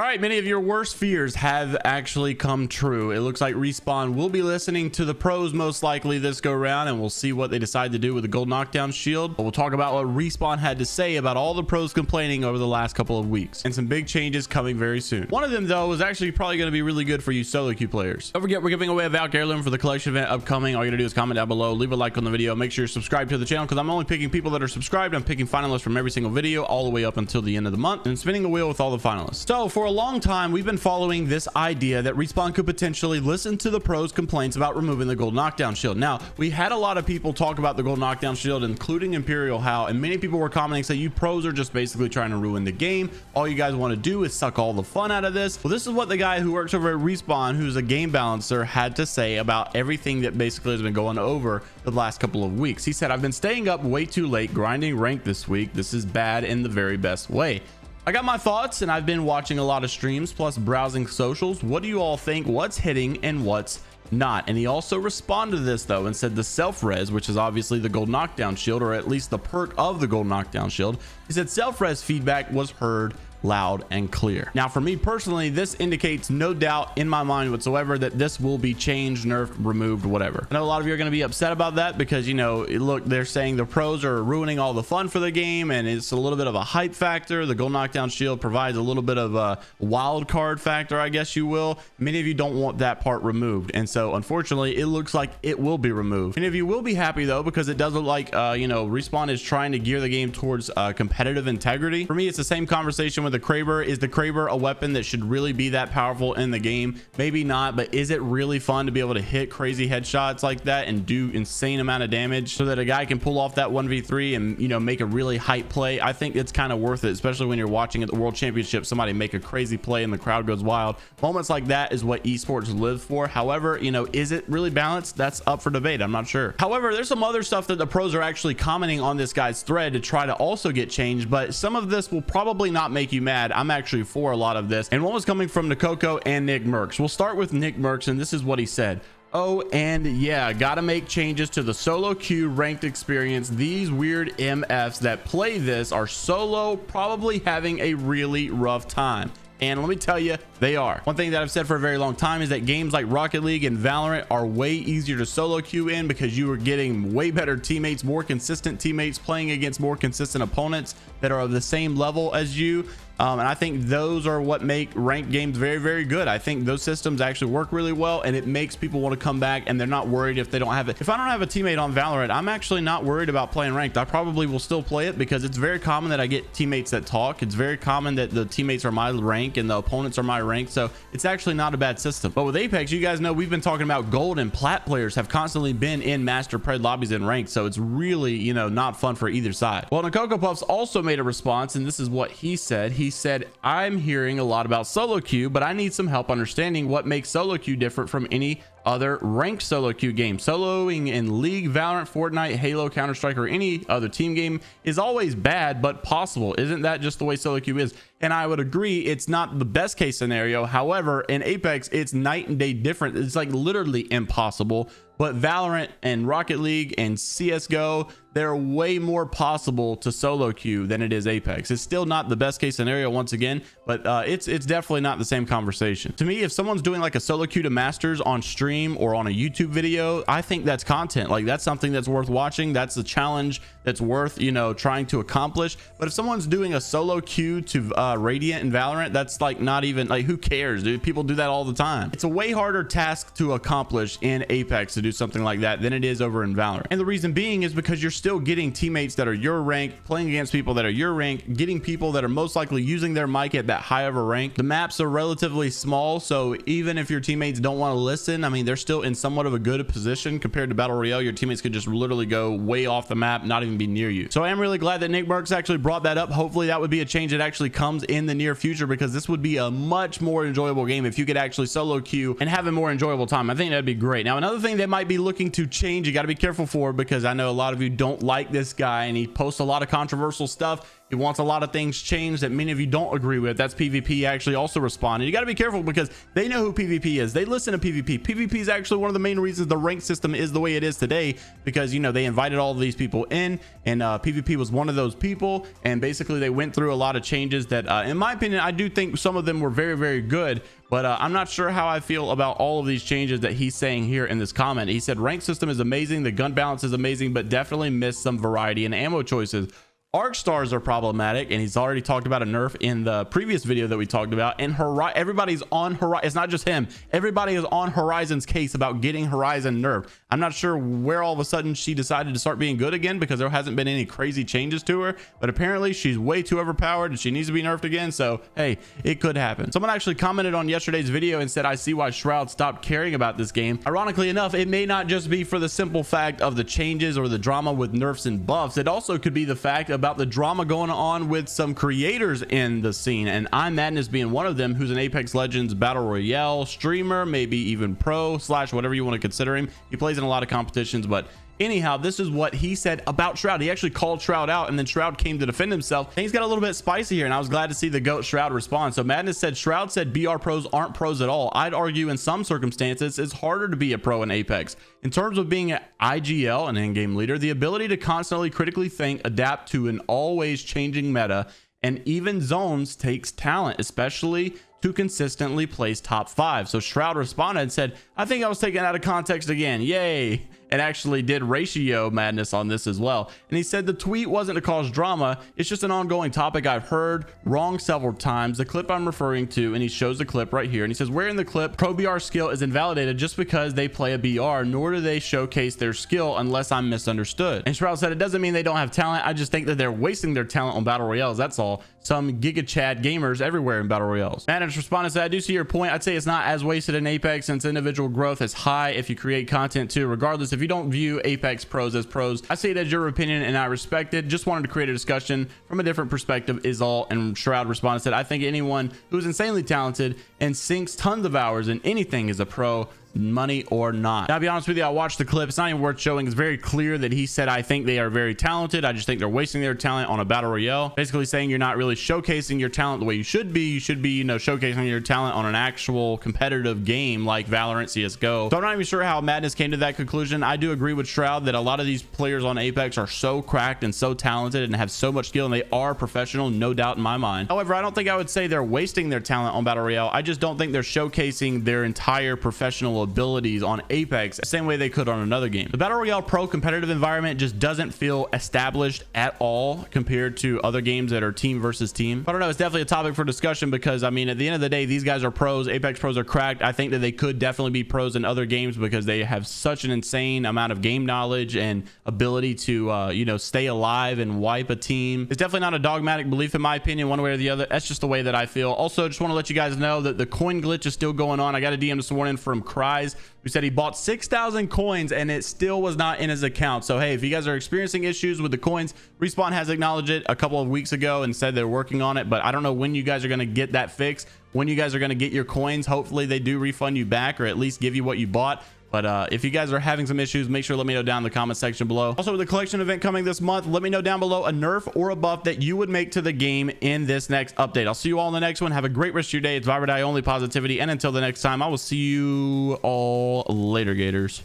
All right, many of your worst fears have actually come true. It looks like Respawn will be listening to the pros most likely this go round, and we'll see what they decide to do with the Gold Knockdown shield. But we'll talk about what Respawn had to say about all the pros complaining over the last couple of weeks, and some big changes coming very soon. One of them, though, is actually probably going to be really good for you solo queue players. Don't forget, we're giving away a Valk heirloom for the collection event upcoming. All you gotta do is comment down below, leave a like on the video, make sure you're subscribed to the channel, because I'm only picking people that are subscribed. I'm picking finalists from every single video all the way up until the end of the month, and spinning the wheel with all the finalists. So for a long time, we've been following this idea that Respawn could potentially listen to the pros' complaints about removing the Gold Knockdown shield. Now, we had a lot of people talk about the Gold Knockdown shield, including Imperial How, and many people were commenting saying, you pros are just basically trying to ruin the game. All you guys want to do is suck all the fun out of this. Well, this is what the guy who works over at Respawn, who's a game balancer, had to say about everything that basically has been going over the last couple of weeks. He said, I've been staying up way too late grinding rank this week. This is bad in the very best way. I got my thoughts, and I've been watching a lot of streams plus browsing socials. What do you all think? What's hitting and what's not? And he also responded to this though and said the self-res, which is obviously the Gold Knockdown shield, or at least the perk of the Gold Knockdown shield, he said self-res feedback was heard loud and clear. Now, for me personally, this indicates no doubt in my mind whatsoever that this will be changed, nerfed, removed, whatever. I know a lot of you are going to be upset about that because, you know, look, they're saying the pros are ruining all the fun for the game, and it's a little bit of a hype factor. The Gold Knockdown shield provides a little bit of a wild card factor, I guess you will. Many of you don't want that part removed, and so unfortunately it looks like it will be removed. Many of you will be happy though, because it does look like you know, Respawn is trying to gear the game towards competitive integrity. For me, it's the same conversation with the Kraber. Is the Kraber a weapon that should really be that powerful in the game? Maybe not, but is it really fun to be able to hit crazy headshots like that and do insane amount of damage so that a guy can pull off that 1v3 and, you know, make a really hype play? I think it's kind of worth it, especially when you're watching at the World Championship, somebody make a crazy play and the crowd goes wild. Moments like that is what esports live for. However, you know, is it really balanced? That's up for debate. I'm not sure. However, there's some other stuff that the pros are actually commenting on this guy's thread to try to also get changed, but some of this will probably not make you mad. I'm actually for a lot of this, and one was coming from Nakoko and Nick Merckx. We'll start with Nick Merckx, and this is what he said. Oh, and yeah, gotta make changes to the solo queue ranked experience. These weird MFs that play this are solo, probably having a really rough time. And let me tell you, they are. One thing that I've said for a very long time is that games like Rocket League and Valorant are way easier to solo queue in because you are getting way better teammates, more consistent teammates, playing against more consistent opponents that are of the same level as you. And I think those are what make ranked games very, very good. I think those systems actually work really well, and it makes people want to come back, and they're not worried if they don't have it. If I don't have a teammate on Valorant, I'm actually not worried about playing ranked. I probably will still play it because it's very common that I get teammates that talk. It's very common that the teammates are my rank and the opponents are my rank. So it's actually not a bad system. But with Apex, you guys know we've been talking about gold and plat players have constantly been in master pred lobbies and ranked. So it's really, you know, not fun for either side. Well, Nakoko Puffs also made a response, and this is what he said. He said, I'm hearing a lot about solo queue, but I need some help understanding what makes solo queue different from any other ranked solo queue game. Soloing in League, Valorant, Fortnite, Halo, Counter-Strike, or any other team game is always bad but possible. Isn't that just the way solo queue is? And I would agree, it's not the best case scenario. However, in Apex, it's night and day different. It's like literally impossible. But Valorant and Rocket League and CSGO, they're way more possible to solo queue than it is Apex. It's still not the best case scenario once again, but it's definitely not the same conversation. To me, if someone's doing like a solo queue to masters on stream or on a YouTube video, I think that's content. Like, that's something that's worth watching. That's a challenge that's worth, you know, trying to accomplish. But if someone's doing a solo queue to Radiant and Valorant, that's like not even, like, who cares, dude? People do that all the time. It's a way harder task to accomplish in Apex to do something like that than it is over in Valorant. And the reason being is because you're still getting teammates that are your rank, playing against people that are your rank, getting people that are most likely using their mic at that high of a rank. The maps are relatively small, so even if your teammates don't want to listen, I mean, they're still in somewhat of a good position compared to Battle Royale. Your teammates could just literally go way off the map, not even be near you. So I am really glad that Nick Merckx actually brought that up. Hopefully that would be a change that actually comes in the near future, because this would be a much more enjoyable game if you could actually solo queue and have a more enjoyable time. I think that'd be great. Now, another thing that might be looking to change, you got to be careful for, because I know a lot of you don't like this guy and he posts a lot of controversial stuff, He wants a lot of things changed that many of you don't agree with. That's PvP actually also responded. You got to be careful because they know who PvP is. They listen to PvP. PvP is actually one of the main reasons the rank system is the way it is today, because, you know, they invited all of these people in, and PvP was one of those people. And basically they went through a lot of changes that, in my opinion, I do think some of them were very, very good. But I'm not sure how I feel about all of these changes that he's saying here in this comment. He said rank system is amazing, the gun balance is amazing, but definitely missed some variety in ammo choices. Arc stars are problematic, and he's already talked about a nerf in the previous video that we talked about. And everybody's on Horizon. It's not just him. Everybody is on Horizon's case about getting Horizon nerfed. I'm not sure where all of a sudden she decided to start being good again, because there hasn't been any crazy changes to her. But apparently she's way too overpowered and she needs to be nerfed again. So hey, it could happen. Someone actually commented on yesterday's video and said, I see why Shroud stopped caring about this game. Ironically enough, it may not just be for the simple fact of the changes or the drama with nerfs and buffs. It also could be the fact about the drama going on with some creators in the scene, and iMadness being one of them, who's an Apex Legends battle royale streamer, maybe even pro slash whatever you want to consider him. He plays in a lot of competitions, but anyhow, this is what he said about Shroud. He actually called Shroud out, and then Shroud came to defend himself. And he's got a little bit spicy here, and I was glad to see the GOAT Shroud respond. So Madness said, Shroud said BR pros aren't pros at all. I'd argue in some circumstances it's harder to be a pro in Apex. In terms of being an IGL, an in-game leader, the ability to constantly critically think, adapt to an always changing meta, and even zones takes talent, especially to consistently place top 5. So Shroud responded and said, I think I was taken out of context again. Yay. And actually did ratio Madness on this as well. And he said the tweet wasn't to cause drama. It's just an ongoing topic I've heard wrong several times. The clip I'm referring to, and he shows the clip right here. And he says, where in the clip pro BR skill is invalidated just because they play a BR, nor do they showcase their skill unless I'm misunderstood. And Shroud said, it doesn't mean they don't have talent. I just think that they're wasting their talent on battle royales. That's all. Some Giga Chad gamers everywhere in battle royales. Madness responded and said, I do see your point. I'd say it's not as wasted in Apex since individual growth is high if you create content too. Regardless, if you don't view Apex pros as pros, I say it as your opinion and I respect it. Just wanted to create a discussion from a different perspective is all. And Shroud responded and said, I think anyone who's insanely talented and sinks tons of hours in anything is a pro, money or not. Now, to be honest with you, I watched the clip. It's not even worth showing. It's very clear that he said, I think they are very talented. I just think they're wasting their talent on a battle royale. Basically saying you're not really showcasing your talent the way you should be. You should be, you know, showcasing your talent on an actual competitive game like Valorant, CSGO. So I'm not even sure how Madness came to that conclusion. I do agree with Shroud that a lot of these players on Apex are so cracked and so talented and have so much skill, and they are professional, no doubt in my mind. However, I don't think I would say they're wasting their talent on battle royale. I just don't think they're showcasing their entire professional abilities on Apex the same way they could on another game. The battle royale pro competitive environment just doesn't feel established at all compared to other games that are team versus team. I don't know, it's definitely a topic for discussion because, I mean, at the end of the day, these guys are pros. Apex pros are cracked. I think that they could definitely be pros in other games because they have such an insane amount of game knowledge and ability to you know, stay alive and wipe a team. It's definitely not a dogmatic belief in my opinion, one way or the other. That's just the way that I feel. Also, just want to let you guys know that the coin glitch is still going on. I got a DM this morning from Cries who said he bought 6,000 coins and it still was not in his account. So hey, if you guys are experiencing issues with the coins, Respawn has acknowledged it a couple of weeks ago and said they're working on it, but I don't know when you guys are going to get that fixed, when you guys are going to get your coins. Hopefully they do refund you back or at least give you what you bought. But if you guys are having some issues, make sure to let me know down in the comment section below. Also, with the collection event coming this month, let me know down below a nerf or a buff that you would make to the game in this next update. I'll see you all in the next one. Have a great rest of your day. It's Vibe or Die only positivity. And until the next time, I will see you all later, Gators.